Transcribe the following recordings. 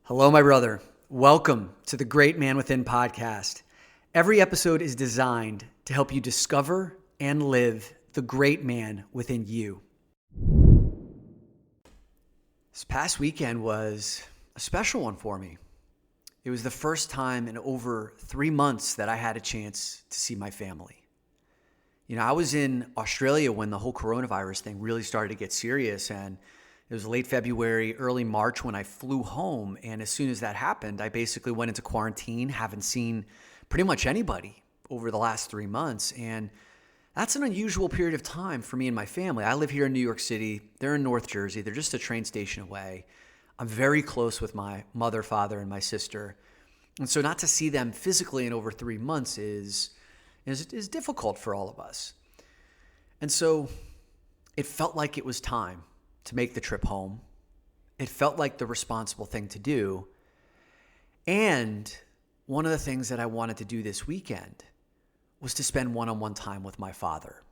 Hello, my brother. Welcome to the Great Man Within podcast. Every episode is designed to help you discover and live the great man within you. This past weekend was a special one for me. It was the first time in over 3 months that I had a chance to see my family. You know, I was in Australia when the whole coronavirus thing really started to get serious, and it was late February, early March when I flew home. And as soon as that happened, I basically went into quarantine, haven't seen pretty much anybody over the last 3 months. And that's an unusual period of time for me and my family. I live here in New York City. They're in North Jersey. They're just a train station away. I'm very close with my mother, father, and my sister. And so not to see them physically in over 3 months is difficult for all of us. And so it felt like it was time to make the trip home. It felt like the responsible thing to do. And one of the things that I wanted to do this weekend was to spend one-on-one time with my father,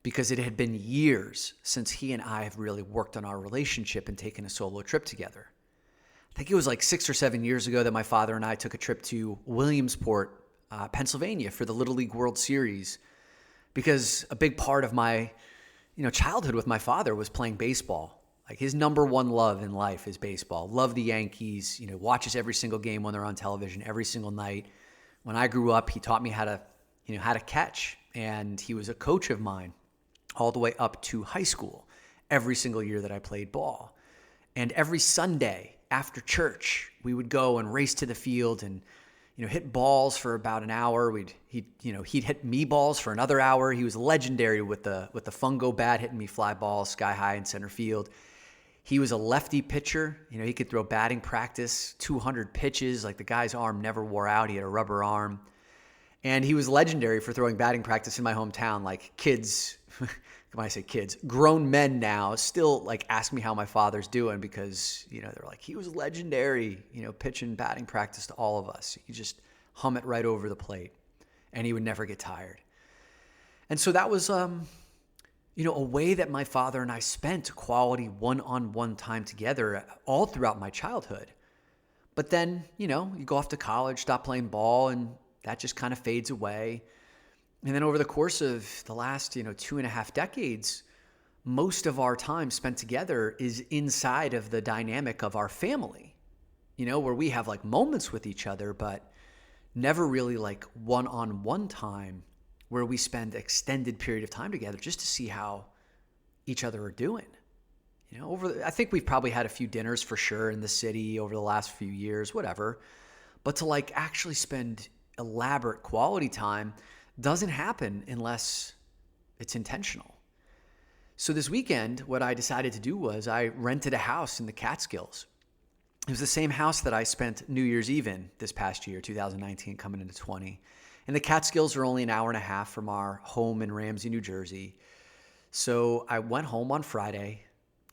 because it had been years since he and I have really worked on our relationship and taken a solo trip together. I think it was like 6 or 7 years ago that my father and I took a trip to Williamsport, Pennsylvania for the Little League World Series, because a big part of my childhood with my father was playing baseball. Like, his number one love in life is baseball. Love the Yankees, watches every single game when they're on television every single night. When I grew up, he taught me how to catch, and he was a coach of mine all the way up to high school every single year that I played ball. And every Sunday after church, we would go and race to the field and hit balls for about an hour. He'd hit me balls for another hour. He was legendary with the fungo bat, hitting me fly balls sky high in center field. He was a lefty pitcher. He could throw batting practice, 200 pitches. Like, the guy's arm never wore out. He had a rubber arm. And he was legendary for throwing batting practice in my hometown. Like, kids, when I say kids, grown men now still ask me how my father's doing, because they're like, he was legendary, pitching batting practice to all of us. You just hum it right over the plate, and he would never get tired. And so that was a way that my father and I spent quality one-on-one time together all throughout my childhood. But then you go off to college, stop playing ball, and that just kind of fades away. And then over the course of the last, 2.5 decades, most of our time spent together is inside of the dynamic of our family, where we have moments with each other, but never really one-on-one time where we spend extended period of time together just to see how each other are doing. I think we've probably had a few dinners for sure in the city over the last few years, whatever. But to actually spend elaborate quality time doesn't happen unless it's intentional. So this weekend, what I decided to do was I rented a house in the Catskills. It was the same house that I spent New Year's Eve in this past year, 2019, coming into 20. And the Catskills are only an hour and a half from our home in Ramsey, New Jersey. So I went home on Friday,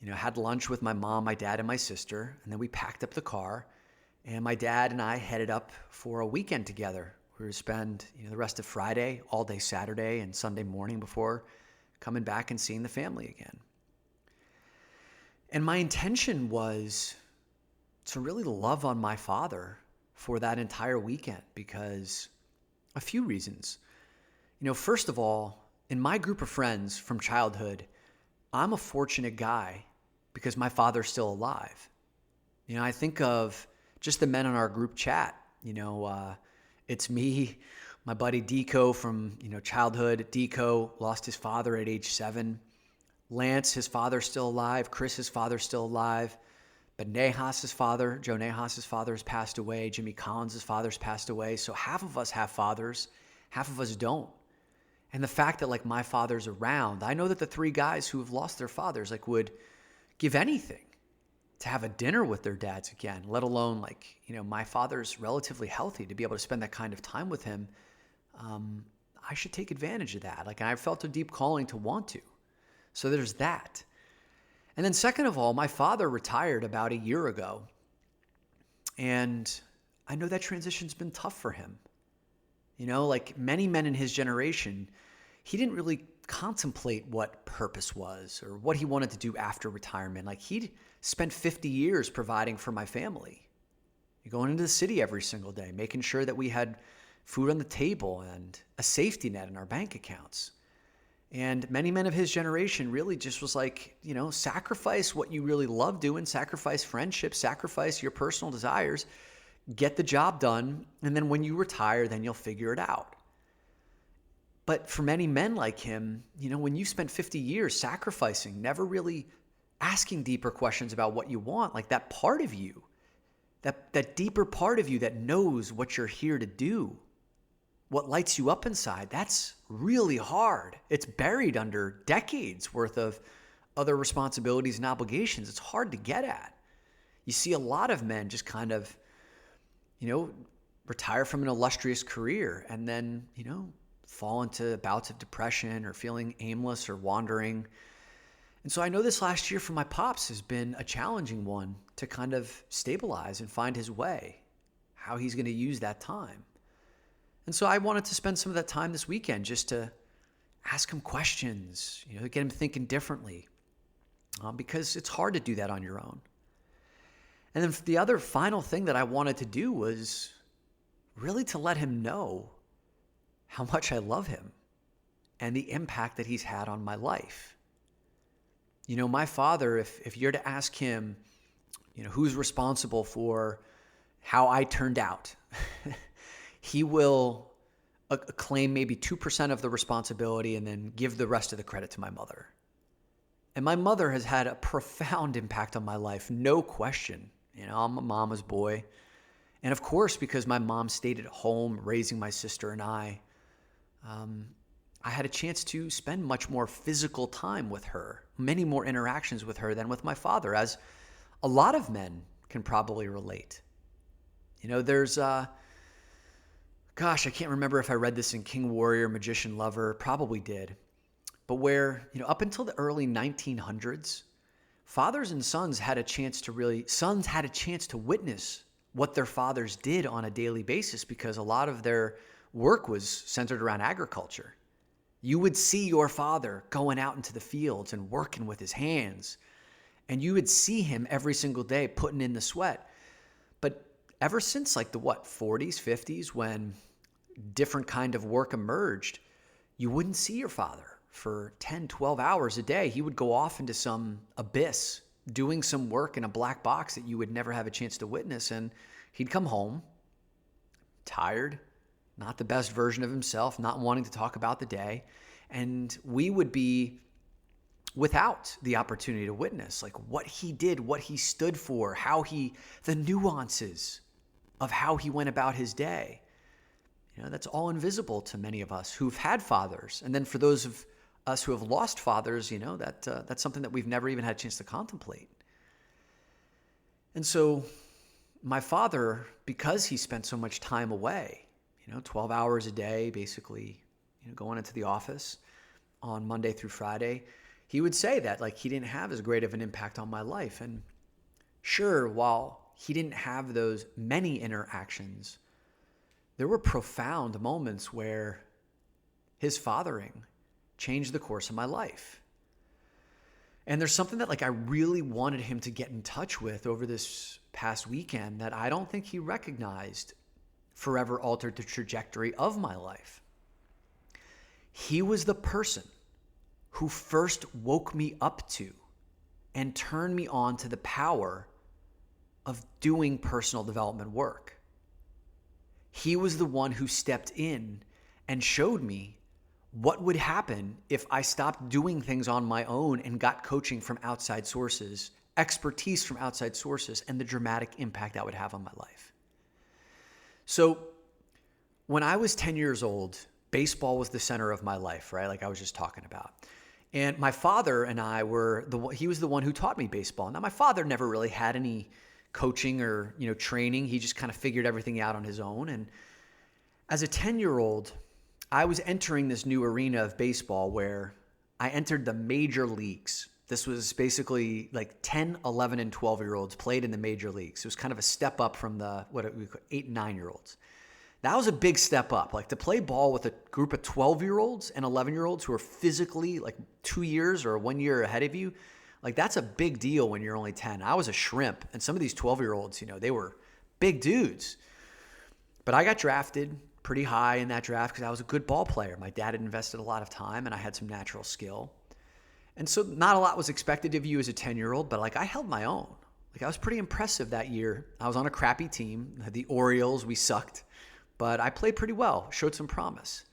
had lunch with my mom, my dad, and my sister, and then we packed up the car, and my dad and I headed up for a weekend together. We were to spend the rest of Friday, all day Saturday, and Sunday morning before coming back and seeing the family again. And my intention was to really love on my father for that entire weekend, because a few reasons. First of all, in my group of friends from childhood, I'm a fortunate guy because my father's still alive. I think of just the men on our group chat. It's me, my buddy Deco from childhood. Deco lost his father at age 7. Lance, his father's still alive. Chris, his father's still alive. But Joe Nahas's father has passed away. Jimmy Collins' father's passed away. So half of us have fathers, half of us don't. And the fact that my father's around, I know that the 3 guys who have lost their fathers would give anything to have a dinner with their dads again, let alone my father's relatively healthy, to be able to spend that kind of time with him. I should take advantage of that. I felt a deep calling to want to. So there's that. And then second of all, my father retired about a year ago. And I know that transition's been tough for him. Like many men in his generation, he didn't really contemplate what purpose was or what he wanted to do after retirement. He'd spent 50 years providing for my family. You're going into the city every single day, making sure that we had food on the table and a safety net in our bank accounts. And many men of his generation really just was like, sacrifice what you really love doing, sacrifice friendship, sacrifice your personal desires, get the job done, and then when you retire, then you'll figure it out. But for many men like him, when you spent 50 years sacrificing, never really asking deeper questions about what you want, like that part of you, that deeper part of you that knows what you're here to do, what lights you up inside, that's really hard. It's buried under decades worth of other responsibilities and obligations. It's hard to get at. You see a lot of men just kind of, retire from an illustrious career and then, fall into bouts of depression or feeling aimless or wandering. And so I know this last year for my pops has been a challenging one to kind of stabilize and find his way, how he's going to use that time. And so I wanted to spend some of that time this weekend just to ask him questions, get him thinking differently, because it's hard to do that on your own. And then the other final thing that I wanted to do was really to let him know how much I love him and the impact that he's had on my life. My father, if you're to ask him, who's responsible for how I turned out, he will claim maybe 2% of the responsibility and then give the rest of the credit to my mother. And my mother has had a profound impact on my life, no question. I'm a mama's boy. And of course, because my mom stayed at home raising my sister and I had a chance to spend much more physical time with her, many more interactions with her than with my father, as a lot of men can probably relate. There's, I can't remember if I read this in King Warrior, Magician Lover, probably did, but where, up until the early 1900s, fathers and sons had a chance to witness what their fathers did on a daily basis because a lot of their work was centered around agriculture. You would see your father going out into the fields and working with his hands, and you would see him every single day putting in the sweat. But ever since like the 40s, 50s, when different kind of work emerged, you wouldn't see your father for 10, 12 hours a day. He would go off into some abyss doing some work in a black box that you would never have a chance to witness. And he'd come home tired, not the best version of himself, not wanting to talk about the day. And we would be without the opportunity to witness like what he did, what he stood for, the nuances of how he went about his day. That's all invisible to many of us who've had fathers. And then for those of us who have lost fathers, that's something that we've never even had a chance to contemplate. And so my father, because he spent so much time away, 12 hours a day, basically, going into the office on Monday through Friday, he would say that like he didn't have as great of an impact on my life. And sure, while he didn't have those many interactions, there were profound moments where his fathering changed the course of my life. And there's something that I really wanted him to get in touch with over this past weekend that I don't think he recognized forever altered the trajectory of my life. He was the person who first woke me up to and turned me on to the power of doing personal development work. He was the one who stepped in and showed me what would happen if I stopped doing things on my own and got coaching from outside sources, expertise from outside sources, and the dramatic impact that would have on my life. So when I was 10 years old, baseball was the center of my life, right? Like I was just talking about. And my father and I he was the one who taught me baseball. Now, my father never really had any coaching or, training. He just kind of figured everything out on his own. And as a 10-year-old, I was entering this new arena of baseball where I entered the major leagues. This was basically like 10, 11, and 12-year-olds played in the major leagues. It was kind of a step up from the 8 and 9-year-olds. That was a big step up. Like to play ball with a group of 12-year-olds and 11-year-olds who are physically like 2 years or 1 year ahead of you, like that's a big deal when you're only 10. I was a shrimp, and some of these 12-year-olds, they were big dudes. But I got drafted pretty high in that draft because I was a good ball player. My dad had invested a lot of time and I had some natural skill. And so not a lot was expected of you as a 10-year-old, but like I held my own. Like I was pretty impressive that year. I was on a crappy team, the Orioles, we sucked, but I played pretty well, showed some promise.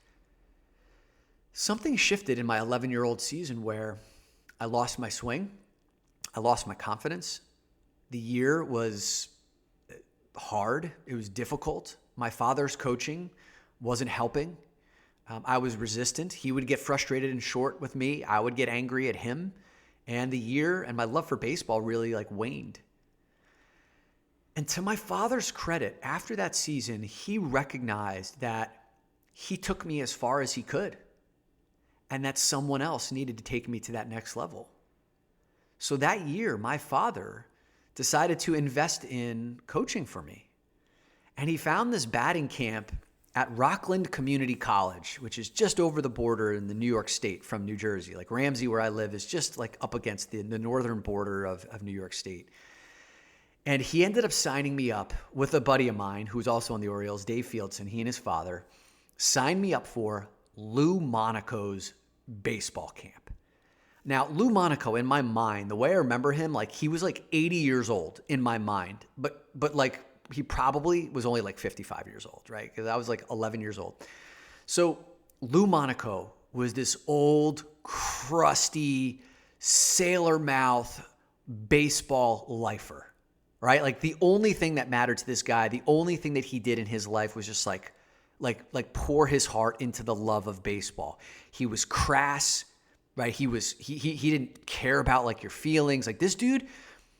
Something shifted in my 11-year-old season where I lost my swing. I lost my confidence. The year was hard. It was difficult. My father's coaching wasn't helping. I was resistant. He would get frustrated and short with me. I would get angry at him. And the year and my love for baseball really like waned. And to my father's credit, after that season, he recognized that he took me as far as he could and that someone else needed to take me to that next level. So that year, my father decided to invest in coaching for me. And he found this batting camp at Rockland Community College, which is just over the border in the New York State from New Jersey. Like Ramsey, where I live, is just like up against the northern border of New York State. And he ended up signing me up with a buddy of mine who's also on the Orioles, Dave Fieldson. He and his father signed me up for Lou Monaco's baseball camp. Now, Lou Monaco, in my mind, the way I remember him, like he was like 80 years old in my mind, but like he probably was only like 55 years old, right? Because I was like 11 years old. So Lou Monaco was this old, crusty, sailor mouth baseball lifer, right? Like the only thing that mattered to this guy, the only thing that he did in his life was just like pour his heart into the love of baseball. He was crass, right? He didn't care about like your feelings. Like this dude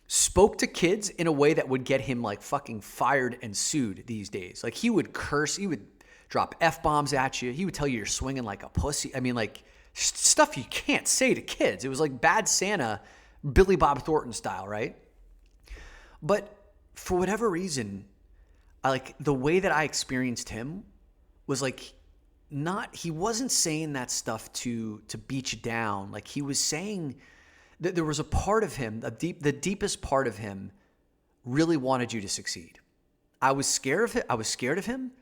spoke to kids in a way that would get him like fucking fired and sued these days. Like he would curse, he would drop F-bombs at you. He would tell you you're swinging like a pussy. I mean, like stuff you can't say to kids. It was like Bad Santa, Billy Bob Thornton style, right? But for whatever reason, the way that I experienced him was like he wasn't saying that stuff to beat you down. Like he was saying that there was a part of him, the deepest part of him really wanted you to succeed. I was scared of him,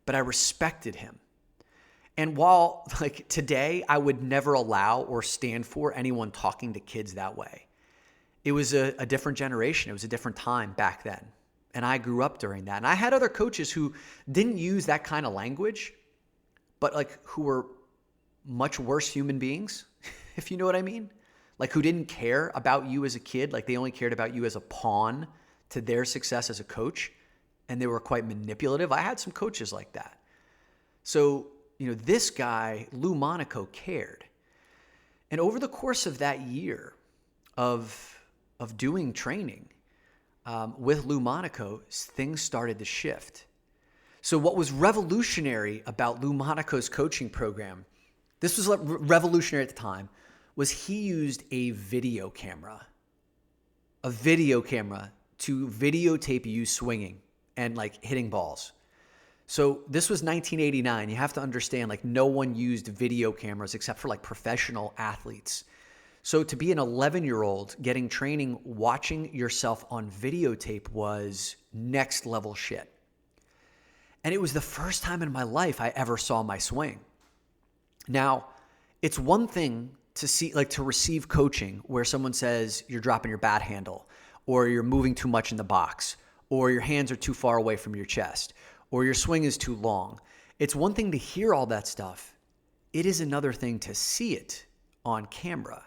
but I respected him. And while like today I would never allow or stand for anyone talking to kids that way, it was a different generation. It was a different time back then. And I grew up during that. And I had other coaches who didn't use that kind of language, but like who were much worse human beings, if you know what I mean. Like who didn't care about you as a kid. Like they only cared about you as a pawn to their success as a coach. And they were quite manipulative. I had some coaches like that. So, this guy, Lou Monaco, cared. And over the course of that year of doing training with Lou Monaco, things started to shift. So what was revolutionary about Lou Monaco's coaching program, this was revolutionary at the time, was he used a video camera to videotape you swinging and like hitting balls. So this was 1989. You have to understand, like no one used video cameras except for like professional athletes. So to be an 11-year-old getting training, watching yourself on videotape was next level shit. And it was the first time in my life I ever saw my swing. Now, it's one thing to receive coaching where someone says you're dropping your bat handle, or you're moving too much in the box, or your hands are too far away from your chest, or your swing is too long. It's one thing to hear all that stuff. It is another thing to see it on camera.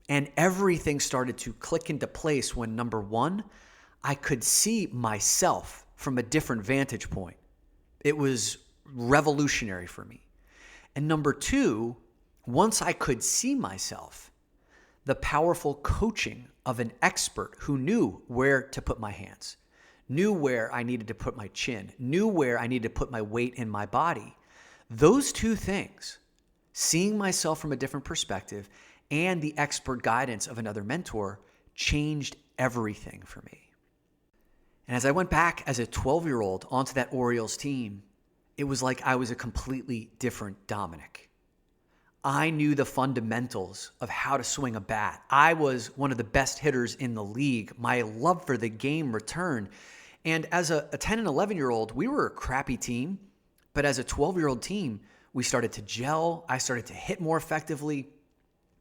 And everything started to click into place when, number one, I could see myself from a different vantage point. It was revolutionary for me. And number two, once I could see myself, the powerful coaching of an expert who knew where to put my hands, knew where I needed to put my chin, knew where I needed to put my weight in my body. Those two things, seeing myself from a different perspective and the expert guidance of another mentor, changed everything for me. And as I went back as a 12-year-old onto that Orioles team, it was like I was a completely different Dominic. I knew the fundamentals of how to swing a bat. I was one of the best hitters in the league. My love for the game returned. And as a 10 and 11-year-old, we were a crappy team. But as a 12-year-old team, we started to gel. I started to hit more effectively.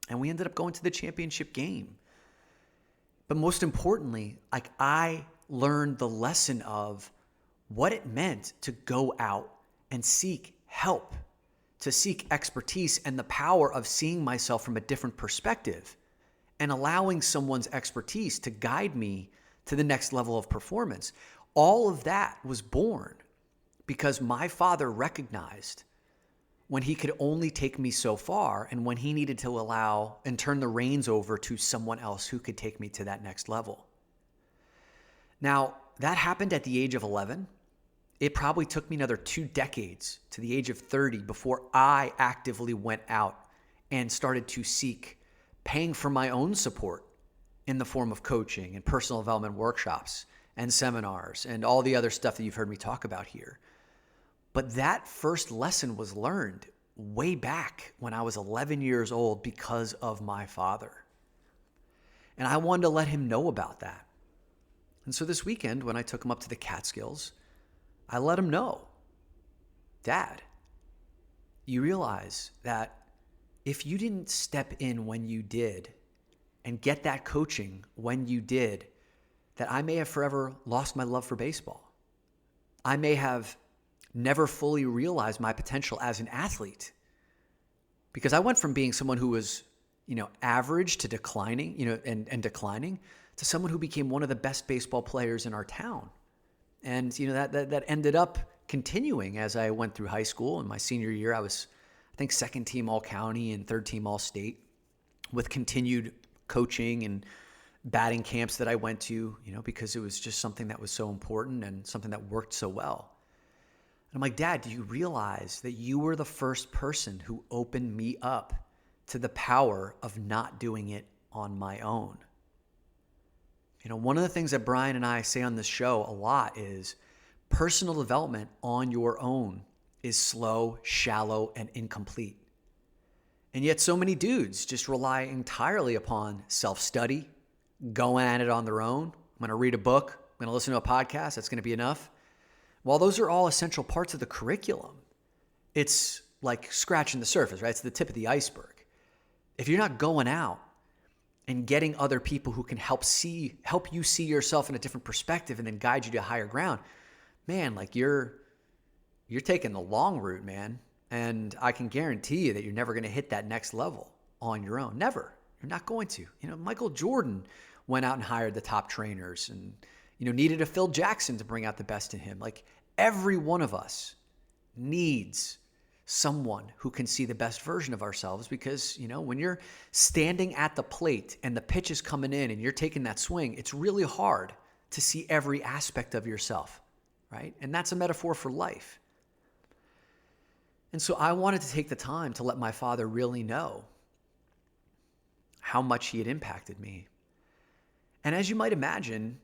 And we ended up going to the championship game. But most importantly, like, I learned the lesson of what it meant to go out and seek help, to seek expertise, and the power of seeing myself from a different perspective and allowing someone's expertise to guide me to the next level of performance. All of that was born because my father recognized when he could only take me so far and when he needed to allow and turn the reins over to someone else who could take me to that next level. Now, that happened at the age of 11. It probably took me another 2 decades to the age of 30 before I actively went out and started to seek paying for my own support in the form of coaching and personal development workshops and seminars and all the other stuff that you've heard me talk about here. But that first lesson was learned way back when I was 11 years old because of my father. And I wanted to let him know about that. And so this weekend, when I took him up to the Catskills, I let him know, Dad, you realize that if you didn't step in when you did and get that coaching when you did, that I may have forever lost my love for baseball. I may have never fully realized my potential as an athlete because I went from being someone who was, average to declining, and declining to someone who became one of the best baseball players in our town. And, that ended up continuing as I went through high school. In my senior year, I was, I think, 2nd team All-County and 3rd team All-State with continued coaching and batting camps that I went to, because it was just something that was so important and something that worked so well. And I'm like, Dad, do you realize that you were the first person who opened me up to the power of not doing it on my own? One of the things that Brian and I say on this show a lot is personal development on your own is slow, shallow, and incomplete. And yet so many dudes just rely entirely upon self-study, going at it on their own. I'm going to read a book. I'm going to listen to a podcast. That's going to be enough. While those are all essential parts of the curriculum, it's like scratching the surface, right? It's the tip of the iceberg. If you're not going out and getting other people who can help you see yourself in a different perspective and then guide you to higher ground, man, like you're taking the long route, man. And I can guarantee you that you're never going to hit that next level on your own. Never. You're not going to. Michael Jordan went out and hired the top trainers and, needed a Phil Jackson to bring out the best in him. Like, every one of us needs someone who can see the best version of ourselves because, when you're standing at the plate and the pitch is coming in and you're taking that swing, it's really hard to see every aspect of yourself, right? And that's a metaphor for life. And so I wanted to take the time to let my father really know how much he had impacted me. And as you might imagine,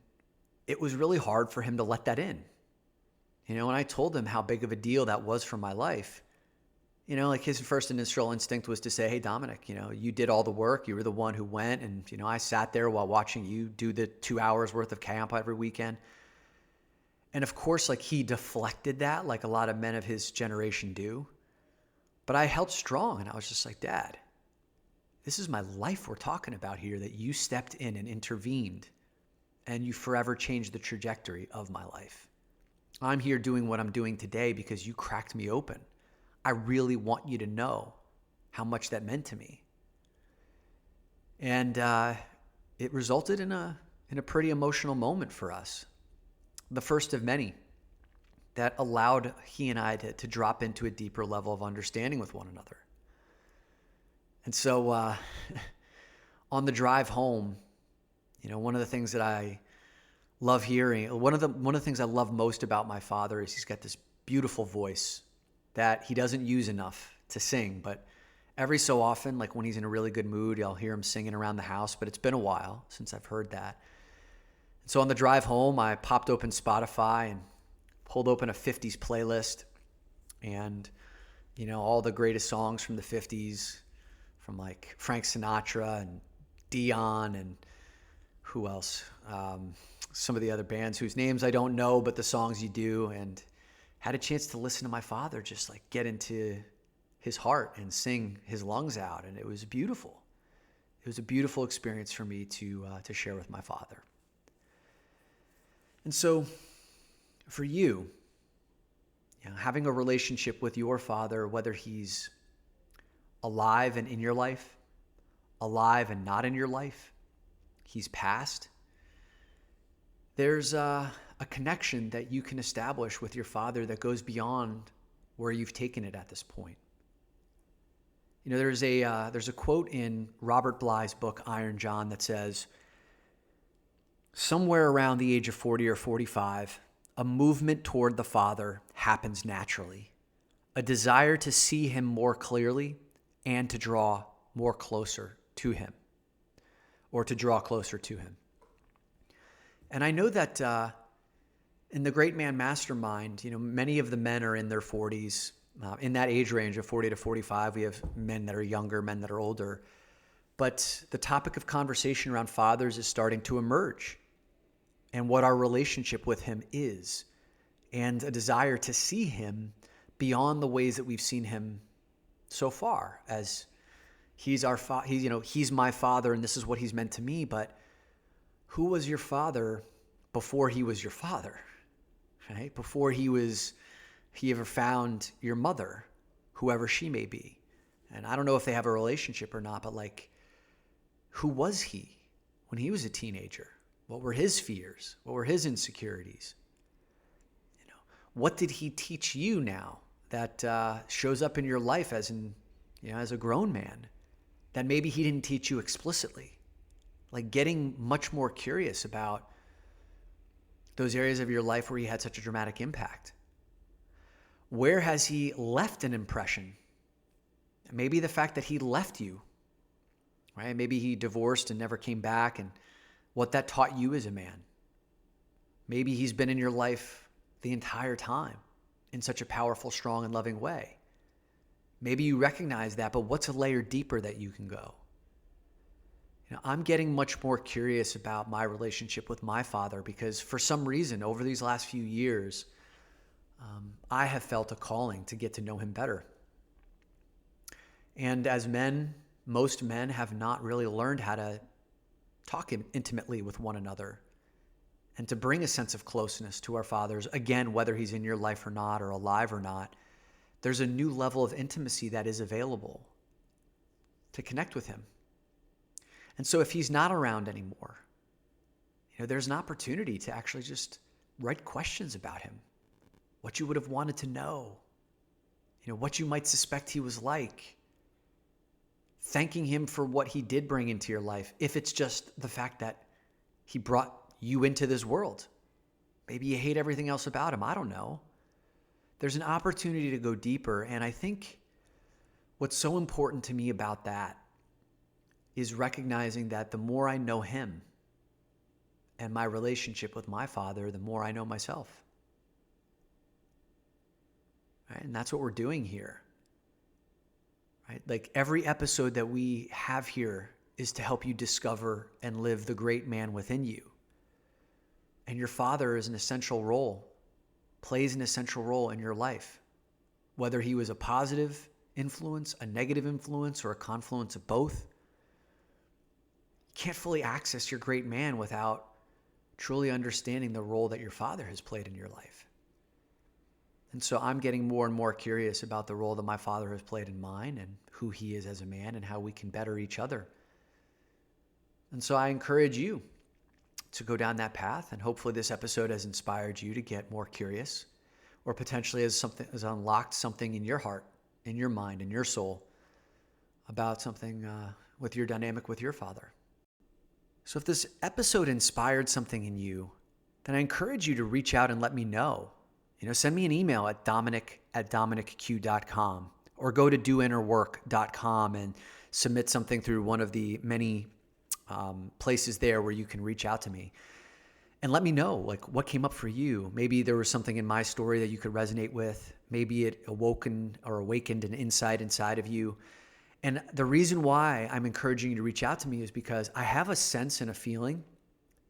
it was really hard for him to let that in. When I told him how big of a deal that was for my life, like his first initial instinct was to say, hey, Dominic, you did all the work. You were the one who went. And, I sat there while watching you do the 2 hours worth of camp every weekend. And of course, like, he deflected that like a lot of men of his generation do. But I held strong and I was just like, Dad, this is my life we're talking about here, that you stepped in and intervened and you forever changed the trajectory of my life. I'm here doing what I'm doing today because you cracked me open. I really want you to know how much that meant to me. And it resulted in a pretty emotional moment for us. The first of many that allowed he and I to drop into a deeper level of understanding with one another. And so on the drive home, one of the things that I love hearing, one of the things I love most about my father is he's got this beautiful voice that he doesn't use enough to sing, but every so often, like when he's in a really good mood, I'll hear him singing around the house, but it's been a while since I've heard that. And so on the drive home, I popped open Spotify and pulled open a 50s playlist and, all the greatest songs from the 50s, from like Frank Sinatra and Dion and who else? some of the other bands whose names I don't know, but the songs you do, and had a chance to listen to my father just like get into his heart and sing his lungs out. And it was beautiful. It was a beautiful experience for me to share with my father. And so for you, having a relationship with your father, whether he's alive and in your life, alive and not in your life, he's passed, there's a connection that you can establish with your father that goes beyond where you've taken it at this point. There's a quote in Robert Bly's book, Iron John, that says, somewhere around the age of 40 or 45, a movement toward the Father happens naturally, a desire to see him more clearly and to draw more closer to him, or to draw closer to him. And I know that in the Great Man Mastermind, many of the men are in their 40s. In that age range of 40 to 45, we have men that are younger, men that are older. But the topic of conversation around fathers is starting to emerge, and what our relationship with him is, and a desire to see him beyond the ways that we've seen him so far, as he's our he's my father and this is what he's meant to me. But who was your father before he was your father, right? Before he ever found your mother, whoever she may be. And I don't know if they have a relationship or not, but who was he when he was a teenager? What were his fears? What were his insecurities? What did he teach you now that shows up in your life as a grown man that maybe he didn't teach you explicitly? Getting much more curious about those areas of your life where he had such a dramatic impact. Where has he left an impression? Maybe the fact that he left you, right? Maybe he divorced and never came back, and what that taught you as a man. Maybe he's been in your life the entire time in such a powerful, strong, and loving way. Maybe you recognize that, but what's a layer deeper that you can go? I'm getting much more curious about my relationship with my father because for some reason over these last few years, I have felt a calling to get to know him better. And as men, most men have not really learned how to talk intimately with one another and to bring a sense of closeness to our fathers. Again, whether he's in your life or not, or alive or not, there's a new level of intimacy that is available to connect with him. And so if he's not around anymore, there's an opportunity to actually just write questions about him, what you would have wanted to know, what you might suspect he was like, thanking him for what he did bring into your life, if it's just the fact that he brought you into this world. Maybe you hate everything else about him. I don't know. There's an opportunity to go deeper, and I think what's so important to me about that is recognizing that the more I know him and my relationship with my father, the more I know myself. Right? And that's what we're doing here. Right? Every episode that we have here is to help you discover and live the great man within you. And your father is plays an essential role in your life. Whether he was a positive influence, a negative influence, or a confluence of both, you can't fully access your great man without truly understanding the role that your father has played in your life. And so I'm getting more and more curious about the role that my father has played in mine and who he is as a man and how we can better each other. And so I encourage you to go down that path, and hopefully this episode has inspired you to get more curious, or potentially has unlocked something in your heart, in your mind, in your soul about something with your dynamic with your father. So if this episode inspired something in you, then I encourage you to reach out and let me know. Send me an email at dominic@dominicq.com, or go to doinnerwork.com and submit something through one of the many places there where you can reach out to me. And let me know what came up for you. Maybe there was something in my story that you could resonate with. Maybe it awakened an insight inside of you. And the reason why I'm encouraging you to reach out to me is because I have a sense and a feeling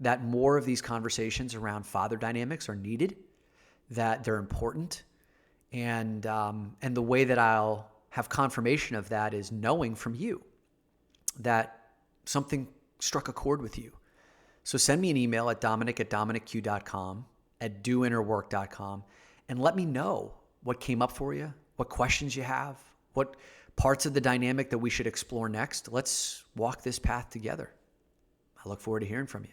that more of these conversations around father dynamics are needed, that they're important. And the way that I'll have confirmation of that is knowing from you that something struck a chord with you. So send me an email at dominic@dominicq.com, at doinnerwork.com, and let me know what came up for you, what questions you have, what parts of the dynamic that we should explore next. Let's walk this path together. I look forward to hearing from you.